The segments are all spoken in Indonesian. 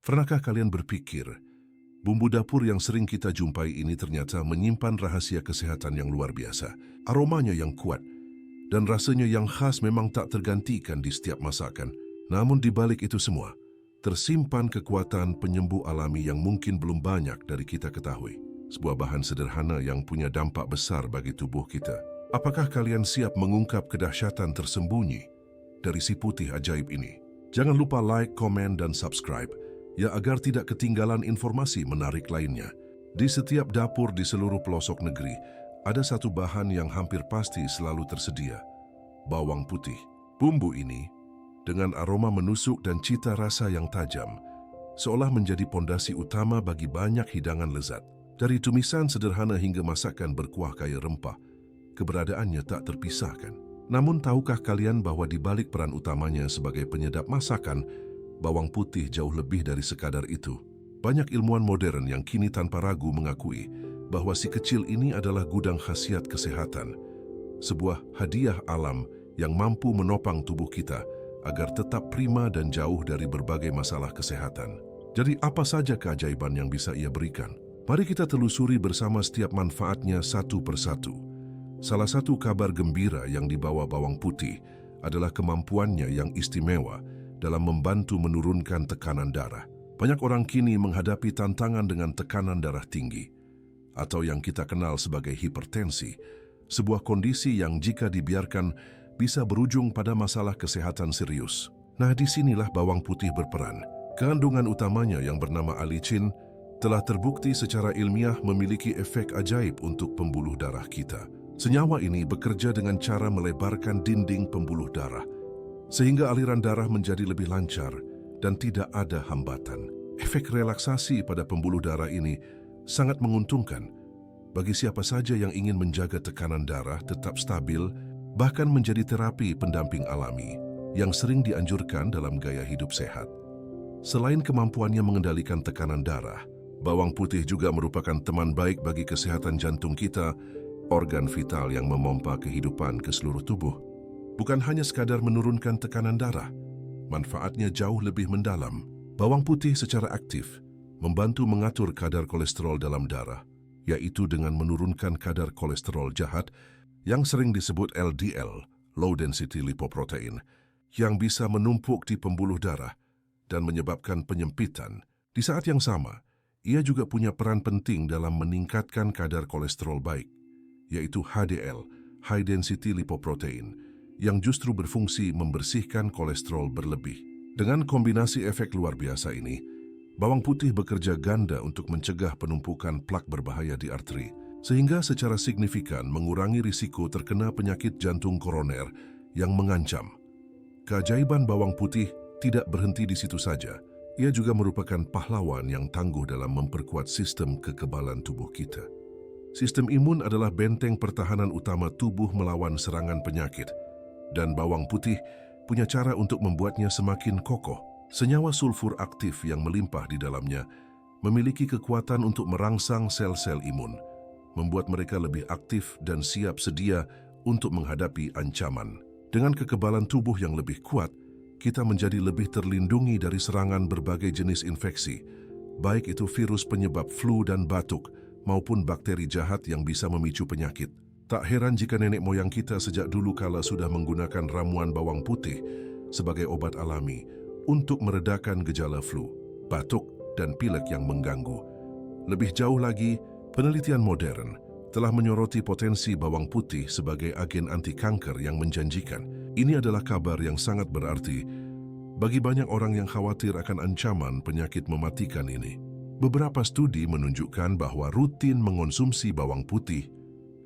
Pernahkah kalian berpikir, bumbu dapur yang sering kita jumpai ini ternyata menyimpan rahasia kesehatan yang luar biasa. Aromanya yang kuat dan rasanya yang khas memang tak tergantikan di setiap masakan. Namun di balik itu semua, tersimpan kekuatan penyembuh alami yang mungkin belum banyak dari kita ketahui. Sebuah bahan sederhana yang punya dampak besar bagi tubuh kita. Apakah kalian siap mengungkap kedahsyatan tersembunyi dari si putih ajaib ini? Jangan lupa like, komen, dan subscribe, ya agar tidak ketinggalan informasi menarik lainnya. Di setiap dapur di seluruh pelosok negeri, ada satu bahan yang hampir pasti selalu tersedia, bawang putih. Bumbu ini, dengan aroma menusuk dan cita rasa yang tajam, seolah menjadi pondasi utama bagi banyak hidangan lezat. Dari tumisan sederhana hingga masakan berkuah kaya rempah, keberadaannya tak terpisahkan. Namun tahukah kalian bahwa di balik peran utamanya sebagai penyedap masakan, bawang putih jauh lebih dari sekadar itu? Banyak ilmuwan modern yang kini tanpa ragu mengakui bahwa si kecil ini adalah gudang khasiat kesehatan, sebuah hadiah alam yang mampu menopang tubuh kita agar tetap prima dan jauh dari berbagai masalah kesehatan. Jadi apa saja keajaiban yang bisa ia berikan? Mari kita telusuri bersama setiap manfaatnya satu persatu. Salah satu kabar gembira yang dibawa bawang putih adalah kemampuannya yang istimewa dalam membantu menurunkan tekanan darah. Banyak orang kini menghadapi tantangan dengan tekanan darah tinggi, atau yang kita kenal sebagai hipertensi, sebuah kondisi yang jika dibiarkan bisa berujung pada masalah kesehatan serius. Nah, disinilah bawang putih berperan. Kandungan utamanya yang bernama allicin telah terbukti secara ilmiah memiliki efek ajaib untuk pembuluh darah kita. Senyawa ini bekerja dengan cara melebarkan dinding pembuluh darah, sehingga aliran darah menjadi lebih lancar dan tidak ada hambatan. Efek relaksasi pada pembuluh darah ini sangat menguntungkan bagi siapa saja yang ingin menjaga tekanan darah tetap stabil, bahkan menjadi terapi pendamping alami yang sering dianjurkan dalam gaya hidup sehat. Selain kemampuannya mengendalikan tekanan darah, bawang putih juga merupakan teman baik bagi kesehatan jantung kita, organ vital yang memompa kehidupan ke seluruh tubuh. Bukan hanya sekadar menurunkan tekanan darah, manfaatnya jauh lebih mendalam. Bawang putih secara aktif membantu mengatur kadar kolesterol dalam darah, yaitu dengan menurunkan kadar kolesterol jahat yang sering disebut LDL, Low Density Lipoprotein, yang bisa menumpuk di pembuluh darah dan menyebabkan penyempitan. Di saat yang sama, ia juga punya peran penting dalam meningkatkan kadar kolesterol baik, yaitu HDL, High Density Lipoprotein, yang justru berfungsi membersihkan kolesterol berlebih. Dengan kombinasi efek luar biasa ini, bawang putih bekerja ganda untuk mencegah penumpukan plak berbahaya di arteri, sehingga secara signifikan mengurangi risiko terkena penyakit jantung koroner yang mengancam. Keajaiban bawang putih tidak berhenti di situ saja. Ia juga merupakan pahlawan yang tangguh dalam memperkuat sistem kekebalan tubuh kita. Sistem imun adalah benteng pertahanan utama tubuh melawan serangan penyakit, dan bawang putih punya cara untuk membuatnya semakin kokoh. Senyawa sulfur aktif yang melimpah di dalamnya memiliki kekuatan untuk merangsang sel-sel imun, membuat mereka lebih aktif dan siap sedia untuk menghadapi ancaman. Dengan kekebalan tubuh yang lebih kuat, kita menjadi lebih terlindungi dari serangan berbagai jenis infeksi, baik itu virus penyebab flu dan batuk, maupun bakteri jahat yang bisa memicu penyakit. Tak heran jika nenek moyang kita sejak dulu kala sudah menggunakan ramuan bawang putih sebagai obat alami untuk meredakan gejala flu, batuk, dan pilek yang mengganggu. Lebih jauh lagi, penelitian modern telah menyoroti potensi bawang putih sebagai agen anti-kanker yang menjanjikan. Ini adalah kabar yang sangat berarti bagi banyak orang yang khawatir akan ancaman penyakit mematikan ini. Beberapa studi menunjukkan bahwa rutin mengonsumsi bawang putih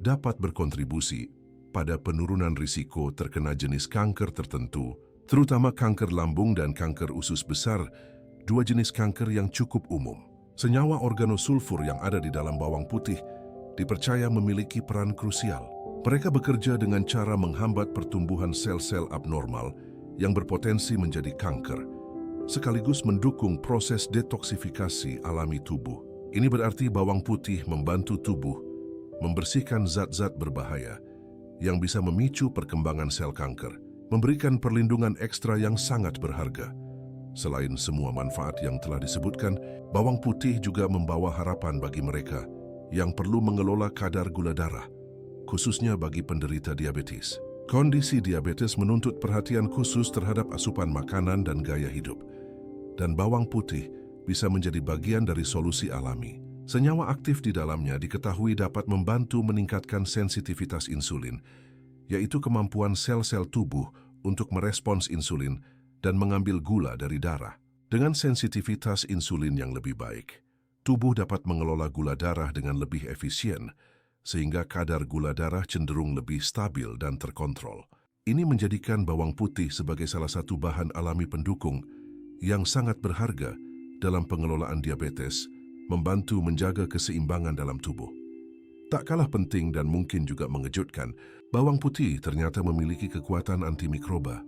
dapat berkontribusi pada penurunan risiko terkena jenis kanker tertentu, terutama kanker lambung dan kanker usus besar, dua jenis kanker yang cukup umum. Senyawa organosulfur yang ada di dalam bawang putih dipercaya memiliki peran krusial. Mereka bekerja dengan cara menghambat pertumbuhan sel-sel abnormal yang berpotensi menjadi kanker, sekaligus mendukung proses detoksifikasi alami tubuh. Ini berarti bawang putih membantu tubuh membersihkan zat-zat berbahaya yang bisa memicu perkembangan sel kanker, memberikan perlindungan ekstra yang sangat berharga. Selain semua manfaat yang telah disebutkan, bawang putih juga membawa harapan bagi mereka yang perlu mengelola kadar gula darah, khususnya bagi penderita diabetes. Kondisi diabetes menuntut perhatian khusus terhadap asupan makanan dan gaya hidup. Dan bawang putih bisa menjadi bagian dari solusi alami. Senyawa aktif di dalamnya diketahui dapat membantu meningkatkan sensitivitas insulin, yaitu kemampuan sel-sel tubuh untuk merespons insulin dan mengambil gula dari darah. Dengan sensitivitas insulin yang lebih baik, tubuh dapat mengelola gula darah dengan lebih efisien, sehingga kadar gula darah cenderung lebih stabil dan terkontrol. Ini menjadikan bawang putih sebagai salah satu bahan alami pendukung yang sangat berharga dalam pengelolaan diabetes, membantu menjaga keseimbangan dalam tubuh. Tak kalah penting dan mungkin juga mengejutkan, bawang putih ternyata memiliki kekuatan antimikroba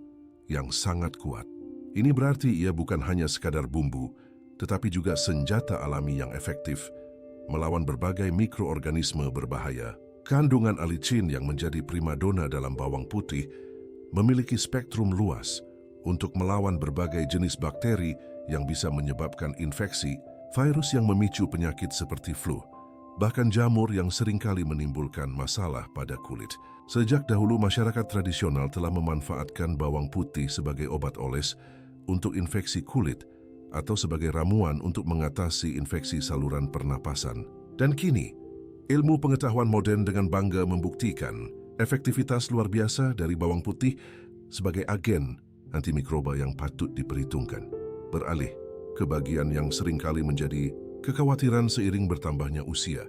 yang sangat kuat. Ini berarti ia bukan hanya sekadar bumbu, tetapi juga senjata alami yang efektif melawan berbagai mikroorganisme berbahaya. Kandungan alicin yang menjadi primadona dalam bawang putih memiliki spektrum luas untuk melawan berbagai jenis bakteri yang bisa menyebabkan infeksi, virus yang memicu penyakit seperti flu, bahkan jamur yang seringkali menimbulkan masalah pada kulit. Sejak dahulu masyarakat tradisional telah memanfaatkan bawang putih sebagai obat oles untuk infeksi kulit atau sebagai ramuan untuk mengatasi infeksi saluran pernapasan. Dan kini, ilmu pengetahuan modern dengan bangga membuktikan efektivitas luar biasa dari bawang putih sebagai agen antimikroba yang patut diperhitungkan. Beralih ke bagian yang seringkali menjadi kekhawatiran seiring bertambahnya usia,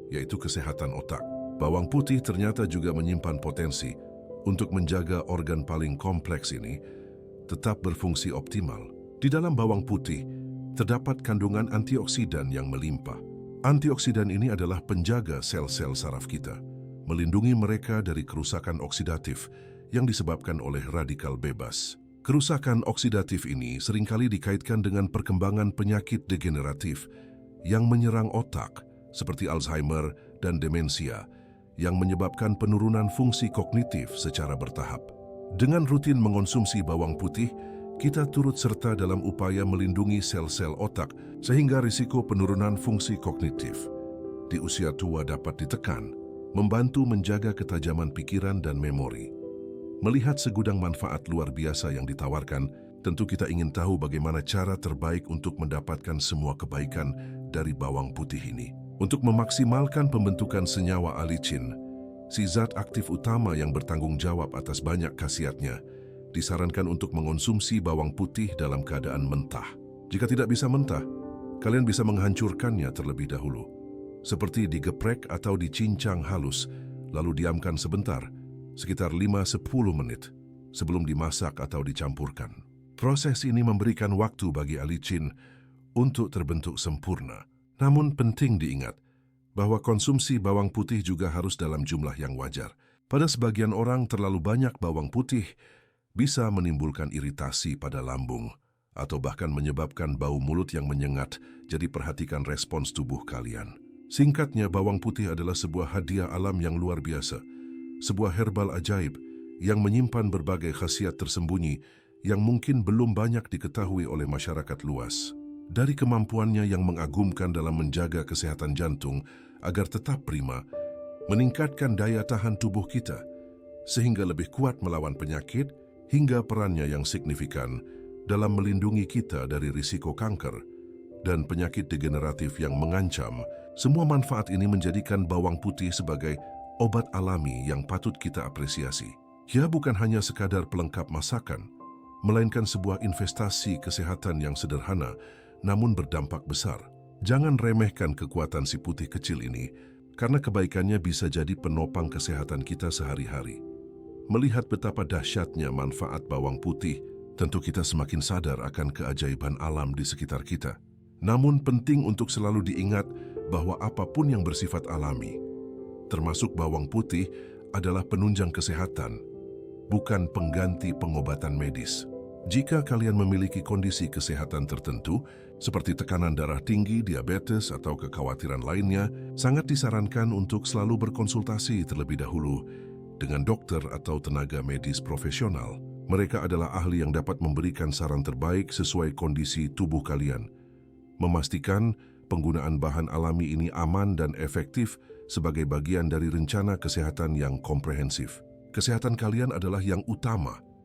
yaitu kesehatan otak. Bawang putih ternyata juga menyimpan potensi untuk menjaga organ paling kompleks ini tetap berfungsi optimal. Di dalam bawang putih terdapat kandungan antioksidan yang melimpah. Antioksidan ini adalah penjaga sel-sel saraf kita, melindungi mereka dari kerusakan oksidatif yang disebabkan oleh radikal bebas. Kerusakan oksidatif ini seringkali dikaitkan dengan perkembangan penyakit degeneratif yang menyerang otak, seperti Alzheimer dan demensia, yang menyebabkan penurunan fungsi kognitif secara bertahap. Dengan rutin mengonsumsi bawang putih, kita turut serta dalam upaya melindungi sel-sel otak sehingga risiko penurunan fungsi kognitif di usia tua dapat ditekan, membantu menjaga ketajaman pikiran dan memori. Melihat segudang manfaat luar biasa yang ditawarkan, tentu kita ingin tahu bagaimana cara terbaik untuk mendapatkan semua kebaikan dari bawang putih ini. Untuk memaksimalkan pembentukan senyawa alicin, si zat aktif utama yang bertanggung jawab atas banyak khasiatnya, disarankan untuk mengonsumsi bawang putih dalam keadaan mentah. Jika tidak bisa mentah, kalian bisa menghancurkannya terlebih dahulu, seperti digeprek atau dicincang halus, lalu diamkan sebentar, sekitar 5-10 menit, sebelum dimasak atau dicampurkan. Proses ini memberikan waktu bagi alicin untuk terbentuk sempurna. Namun penting diingat bahwa konsumsi bawang putih juga harus dalam jumlah yang wajar. Pada sebagian orang, terlalu banyak bawang putih bisa menimbulkan iritasi pada lambung atau bahkan menyebabkan bau mulut yang menyengat, jadi perhatikan respons tubuh kalian. Singkatnya, bawang putih adalah sebuah hadiah alam yang luar biasa, sebuah herbal ajaib yang menyimpan berbagai khasiat tersembunyi yang mungkin belum banyak diketahui oleh masyarakat luas. Dari kemampuannya yang mengagumkan dalam menjaga kesehatan jantung agar tetap prima, meningkatkan daya tahan tubuh kita, sehingga lebih kuat melawan penyakit, hingga perannya yang signifikan dalam melindungi kita dari risiko kanker dan penyakit degeneratif yang mengancam. Semua manfaat ini menjadikan bawang putih sebagai obat alami yang patut kita apresiasi. Ia bukan hanya sekadar pelengkap masakan, melainkan sebuah investasi kesehatan yang sederhana namun berdampak besar. Jangan remehkan kekuatan si putih kecil ini, karena kebaikannya bisa jadi penopang kesehatan kita sehari-hari. Melihat betapa dahsyatnya manfaat bawang putih, tentu kita semakin sadar akan keajaiban alam di sekitar kita. Namun penting untuk selalu diingat bahwa apapun yang bersifat alami, termasuk bawang putih, adalah penunjang kesehatan, bukan pengganti pengobatan medis. Jika kalian memiliki kondisi kesehatan tertentu, seperti tekanan darah tinggi, diabetes, atau kekhawatiran lainnya, sangat disarankan untuk selalu berkonsultasi terlebih dahulu dengan dokter atau tenaga medis profesional. Mereka adalah ahli yang dapat memberikan saran terbaik sesuai kondisi tubuh kalian, memastikan penggunaan bahan alami ini aman dan efektif sebagai bagian dari rencana kesehatan yang komprehensif. Kesehatan kalian adalah yang utama,